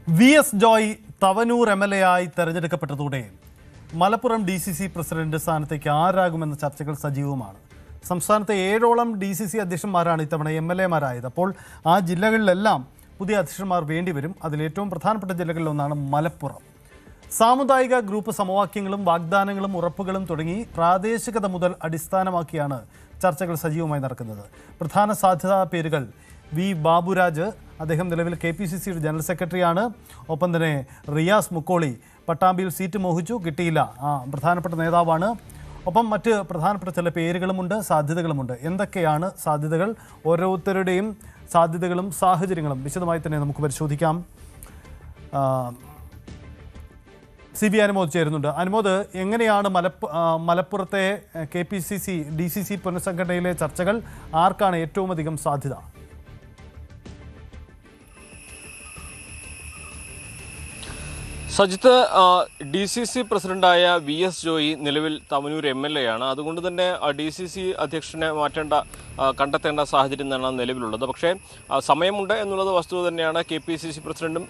VS Joy Thavanur MLA ആയി തെരഞ്ഞെടുക്കപ്പെട്ടതോടെ Malappuram DCC president സ്ഥാനത്തേക്ക് ആരാകുമെന്ന ചർച്ചകൾ സജീവമാണ്. സംസ്ഥാനത്തെ 7ഓളം DCC അധ്യക്ഷന്മാരാണ് ഇത്തവണ MLA മാരായത്. അപ്പോൾ ആ ജില്ലകളിലെല്ലാം പുതിയ അധ്യക്ഷന്മാർ വേണ്ടിവരും. അതിലേറ്റവും പ്രധാനപ്പെട്ട ജില്ലകളിലൊന്നാണ് മലപ്പുറം. സാമുദായിക ഗ്രൂപ്പ് സമവാക്യങ്ങളും വാഗ്ദാനങ്ങളും ഉറപ്പുകളും തുടങ്ങി പ്രാദേശികത മുതൽ അടിസ്ഥാനമാക്കിയാണ് ചർച്ചകൾ സജീവമായി നടക്കുന്നത്. പ്രധാന സാധ്യതാ പേരുകൾ വി ബാബുരാജ്, അദ്ദേഹം നിലവിൽ KPCCയുടെ ജനറൽ സെക്രട്ടറിയാണ്. ഒപ്പം തന്നെ റിയാസ് മുക്കോളി, പട്ടാമ്പിയിൽ സീറ്റ് മോഹിച്ചു, കിട്ടിയില്ല, പ്രധാനപ്പെട്ട നേതാവാണ്. ഒപ്പം മറ്റ് പ്രധാനപ്പെട്ട ചില പേരുകളുമുണ്ട്, സാധ്യതകളുമുണ്ട്. എന്തൊക്കെയാണ് സാധ്യതകൾ? ഓരോരുത്തരുടെയും സാധ്യതകളും സാഹചര്യങ്ങളും വിശദമായി തന്നെ നമുക്ക് പരിശോധിക്കാം. CB അനുമോദ് ചേരുന്നുണ്ട്. അനുമോദ്, എങ്ങനെയാണ് മലപ്പുറത്തെ KPCC DCC പുനഃസംഘടനയിലെ ചർച്ചകൾ? ആർക്കാണ് ഏറ്റവും അധികം സാധ്യത? സജിത്ത്, DCC പ്രസിഡന്റായ VS ജോയി നിലവിൽ തവനൂർ MLA ആണ്. അതുകൊണ്ട് തന്നെ DCC അധ്യക്ഷനെ കണ്ടെത്തേണ്ട സാഹചര്യം തന്നെയാണ് നിലവിലുള്ളത്. പക്ഷേ സമയമുണ്ട് എന്നുള്ളത് വസ്തുത തന്നെയാണ്. KPCC പ്രസിഡന്റും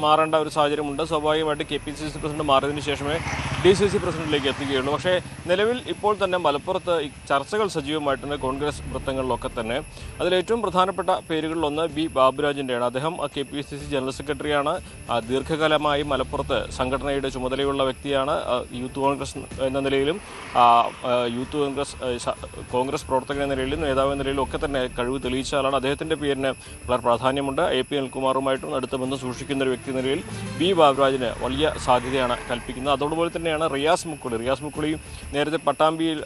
മാറേണ്ട ഒരു സാഹചര്യമുണ്ട്. സ്വാഭാവികമായിട്ട് KPCC പ്രസിഡന്റ് മാറിയതിന് ശേഷമേ DCC പ്രസിഡന്റിലേക്ക് എത്തുകയുള്ളൂ. പക്ഷേ നിലവിൽ ഇപ്പോൾ തന്നെ മലപ്പുറത്ത് ചർച്ചകൾ സജീവമായിട്ടുണ്ട് കോൺഗ്രസ് വൃത്തങ്ങളിലൊക്കെ തന്നെ. അതിലേറ്റവും പ്രധാനപ്പെട്ട പേരുകളിലൊന്ന് വി ബാബുരാജിൻ്റെയാണ്. അദ്ദേഹം KPCC ജനറൽ സെക്രട്ടറിയാണ്. ദീർഘകാലമായി മലപ്പുറത്ത് സംഘടനയുടെ ചുമതലയുള്ള വ്യക്തിയാണ്. യൂത്ത് കോൺഗ്രസ് എന്ന നിലയിലും കോൺഗ്രസ് പ്രവർത്തകൻ എന്ന നിലയിലും നേതാവ് എന്ന നിലയിലും ഒക്കെ തന്നെ കഴിവ് തെളിയിച്ച ആളാണ്. അദ്ദേഹത്തിൻ്റെ പേരിന് വളരെ പ്രാധാന്യമുണ്ട്. AP അനിൽകുമാറുമായിട്ടും അടുത്ത ബന്ധം സൂക്ഷിക്കുന്ന ഒരു വ്യക്തി എന്ന നിലയിൽ വി ബാബുരാജിന് വലിയ സാധ്യതയാണ് കൽപ്പിക്കുന്നത്. അതോടുപോലെ തന്നെയാണ് റിയാസ് മുക്കുളി നേരത്തെ പട്ടാമ്പിയിൽ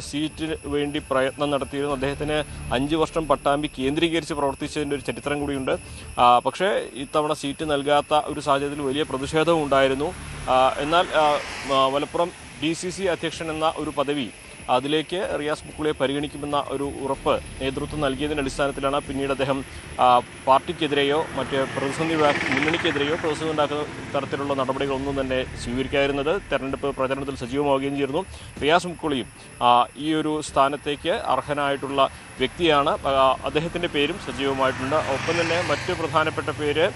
സീറ്റിന് വേണ്ടി പ്രയത്നം നടത്തിയിരുന്നു. അദ്ദേഹത്തിന് 5 വർഷം പട്ടാമ്പി കേന്ദ്രീകരിച്ച് പ്രവർത്തിച്ചതിൻ്റെ ഒരു ചരിത്രം കൂടിയുണ്ട്. പക്ഷേ ഇത്തവണ സീറ്റ് നൽകാത്ത ഒരു സാഹചര്യത്തിൽ വലിയ പ്രതിഷേധവും ഉണ്ടായിരുന്നു. എന്നാൽ മലപ്പുറം DCC അധ്യക്ഷൻ എന്ന ഒരു പദവി, അതിലേക്ക് റിയാസ് മുക്കുളിയെ പരിഗണിക്കുമെന്ന ഒരു ഉറപ്പ് നേതൃത്വം നൽകിയതിൻ്റെ അടിസ്ഥാനത്തിലാണ് പിന്നീട് അദ്ദേഹം പാർട്ടിക്കെതിരെയോ മറ്റ് മുന്നണിക്കെതിരെയോ പ്രതിസന്ധി ഉണ്ടാക്കുന്ന തരത്തിലുള്ള നടപടികളൊന്നും തന്നെ സ്വീകരിക്കാതിരുന്നത്. തെരഞ്ഞെടുപ്പ് പ്രചരണത്തിൽ സജീവമാവുകയും ചെയ്തിരുന്നു. റിയാസ് മുക്കുളിയും ഈ ഒരു സ്ഥാനത്തേക്ക് അർഹനായിട്ടുള്ള വ്യക്തിയാണ്. അദ്ദേഹത്തിൻ്റെ പേരും സജീവമായിട്ടുണ്ട്. ഒപ്പം തന്നെ മറ്റ് പ്രധാനപ്പെട്ട പേര്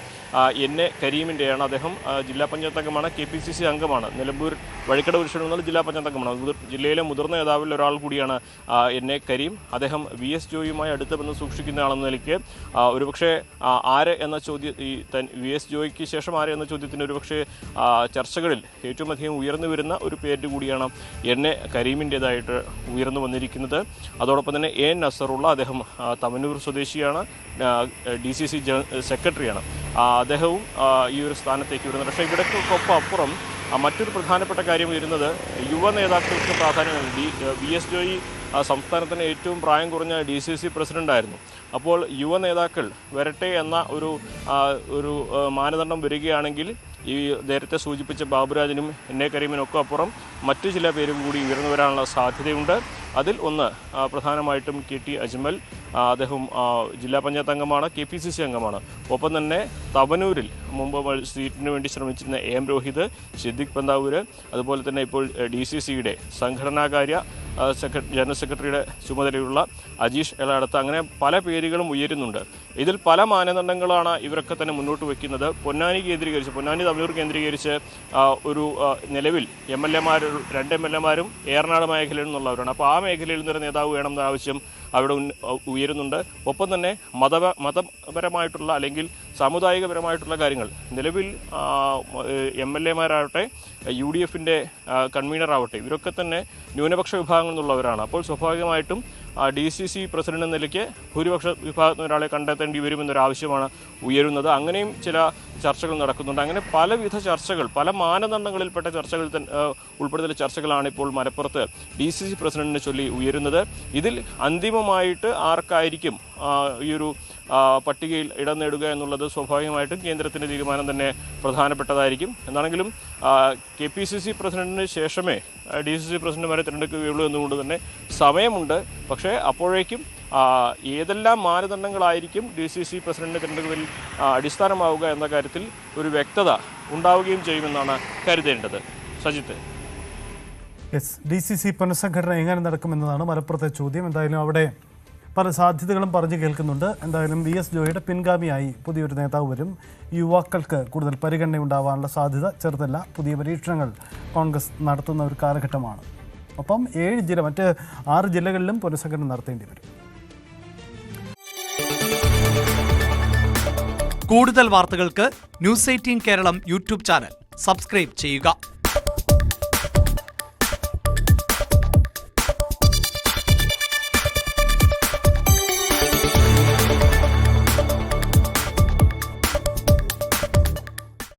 NA കരീമിൻ്റെയാണ്. അദ്ദേഹം ജില്ലാ പഞ്ചായത്ത് അംഗമാണ്, KPCC അംഗമാണ്. നിലമ്പൂർ വഴിക്കട പുരുഷൻ എന്നുള്ള ജില്ലാ പഞ്ചായത്ത് അംഗമാണ്. ജില്ലയിലെ മുതിർന്ന നേതാവിൽ ഒരാൾ കൂടിയാണ് NA കരീം. അദ്ദേഹം VS ജോയിയുമായി അടുത്ത ബന്ധം സൂക്ഷിക്കുന്ന ആളെന്ന നിലയ്ക്ക് ഒരുപക്ഷെ ആര് എന്ന ചോദ്യം, VS ജോയിക്ക് ശേഷം ആര് എന്ന ചോദ്യത്തിന് ഒരുപക്ഷെ ചർച്ചകളിൽ ഏറ്റവും അധികം ഉയർന്നു വരുന്ന ഒരു പേര് കൂടിയാണ് NA കരീമിൻ്റേതായിട്ട് ഉയർന്നു വന്നിരിക്കുന്നത്. അതോടൊപ്പം തന്നെ A നസറുള്ള, അദ്ദേഹം തവനൂർ സ്വദേശിയാണ്, DCC സെക്രട്ടറിയാണ്. അദ്ദേഹവും ഈ ഒരു സ്ഥാനത്തേക്ക് വരുന്നുണ്ട്. പക്ഷേ ഇവിടേക്കൊപ്പം അപ്പുറം മറ്റൊരു പ്രധാനപ്പെട്ട കാര്യം വരുന്നത് യുവ നേതാക്കൾക്ക് പ്രാധാന്യമാണ്. VS ജോയി സംസ്ഥാനത്തിന് ഏറ്റവും പ്രായം കുറഞ്ഞ DCC പ്രസിഡന്റായിരുന്നു. അപ്പോൾ യുവ നേതാക്കൾ വരട്ടെ എന്ന ഒരു മാനദണ്ഡം വരികയാണെങ്കിൽ ഈ നേരത്തെ സൂചിപ്പിച്ച ബാബുരാജിനും NA കരീമിനൊക്കെ അപ്പുറം മറ്റു ചില പേരും കൂടി ഉയർന്നു വരാനുള്ള സാധ്യതയുണ്ട്. അതിൽ ഒന്ന് പ്രധാനമായിട്ടും KT അജ്മൽ, അദ്ദേഹം ജില്ലാ പഞ്ചായത്ത് അംഗമാണ്, KPCC അംഗമാണ്. ഒപ്പം തന്നെ തവനൂരിൽ മുമ്പ് സീറ്റിന് വേണ്ടി ശ്രമിച്ചിരുന്ന AM രോഹിത്, സിദ്ദിഖ് പന്താവൂര്, അതുപോലെ തന്നെ ഇപ്പോൾ DCCയുടെ സംഘടനാകാര്യ ജനറൽ സെക്രട്ടറിയുടെ ചുമതലയുള്ള അജീഷ് എളാടത്ത്, അങ്ങനെ പല പേരുകളും ഉയരുന്നുണ്ട്. ഇതിൽ പല മാനദണ്ഡങ്ങളാണ് ഇവരൊക്കെ തന്നെ മുന്നോട്ട് വയ്ക്കുന്നത്. പൊന്നാനി തവനൂർ കേന്ദ്രീകരിച്ച് ഒരു നിലവിൽ MLA-മാർ 2 MLA-മാരും ഏറനാട് മേഖലയിൽ നിന്നുള്ളവരാണ്. അപ്പോൾ ആ മേഖലയിൽ നിന്നൊരു നേതാവ് വേണമെന്ന ആവശ്യം അവിടെ ഉയരുന്നുണ്ട്. ഒപ്പം തന്നെ മതപരമായിട്ടുള്ള അല്ലെങ്കിൽ സാമുദായികപരമായിട്ടുള്ള കാര്യങ്ങൾ നിലവിൽ MLA-മാരാവട്ടെ UDF-ൻ്റെ കൺവീനറാവട്ടെ ഇവരൊക്കെ തന്നെ ന്യൂനപക്ഷ വിഭാഗങ്ങളിൽ നിന്നുള്ളവരാണ്. അപ്പോൾ സ്വാഭാവികമായിട്ടും DCC പ്രസിഡന്റ് എന്ന നിലയ്ക്ക് ഭൂരിപക്ഷ വിഭാഗത്തിൽ ഒരാളെ കണ്ടെത്തേണ്ടി വരുമെന്നൊരാവശ്യമാണ് ഉയരുന്നത്. അങ്ങനെയും ചില ചർച്ചകൾ നടക്കുന്നുണ്ട്. അങ്ങനെ പലവിധ ചർച്ചകൾ, പല മാനദണ്ഡങ്ങളിൽപ്പെട്ട ചർച്ചകൾ ഉൾപ്പെടുന്ന ചർച്ചകളാണ് ഇപ്പോൾ മലപ്പുറത്ത് DCC പ്രസിഡന്റിനെ ചൊല്ലി ഉയരുന്നത്. ഇതിൽ അന്തിമമായിട്ട് ആർക്കായിരിക്കും ഈ ഒരു പട്ടികയിൽ ഇടം നേടുക എന്നുള്ളത് സ്വാഭാവികമായിട്ടും കേന്ദ്രത്തിൻ്റെ തീരുമാനം തന്നെ പ്രധാനപ്പെട്ടതായിരിക്കും. എന്നാണെങ്കിലും KPCC പ്രസിഡന്റിന് ശേഷമേ DCC പ്രസിഡന്റുമാരെ തിരഞ്ഞെടുക്കുകയുള്ളൂ എന്നുകൊണ്ട് തന്നെ സമയമുണ്ട്. പക്ഷേ അപ്പോഴേക്കും ഏതെല്ലാം മാനദണ്ഡങ്ങളായിരിക്കും DCC പ്രസിഡന്റിനെ തിരഞ്ഞെടുക്കുന്നതിൽ അടിസ്ഥാനമാവുക എന്ന കാര്യത്തിൽ ഒരു വ്യക്തത ഉണ്ടാവുകയും ചെയ്യുമെന്നാണ് കരുതേണ്ടത്. സജിത്ത്, DCC പുനഃസംഘടന എങ്ങനെ നടക്കുമെന്നതാണ് മലപ്പുറത്തെ ചോദ്യം. എന്തായാലും അവിടെ പല സാധ്യതകളും പറഞ്ഞു കേൾക്കുന്നുണ്ട്. എന്തായാലും VS ജോയിയുടെ പിൻഗാമിയായി പുതിയൊരു നേതാവ് വരും. യുവാക്കൾക്ക് കൂടുതൽ പരിഗണന ഉണ്ടാവാനുള്ള സാധ്യത ചെറുതല്ല. പുതിയ പരീക്ഷണങ്ങൾ കോൺഗ്രസ് നടത്തുന്ന ഒരു കാലഘട്ടമാണ്. ഒപ്പം 7 ജില്ല, മറ്റ് 6 ജില്ലകളിലും പുനഃസംഘടന നടത്തേണ്ടി വരും. കൂടുതൽ വാർത്തകൾക്ക് News 18 Keralam YouTube channel subscribe ചെയ്യുക.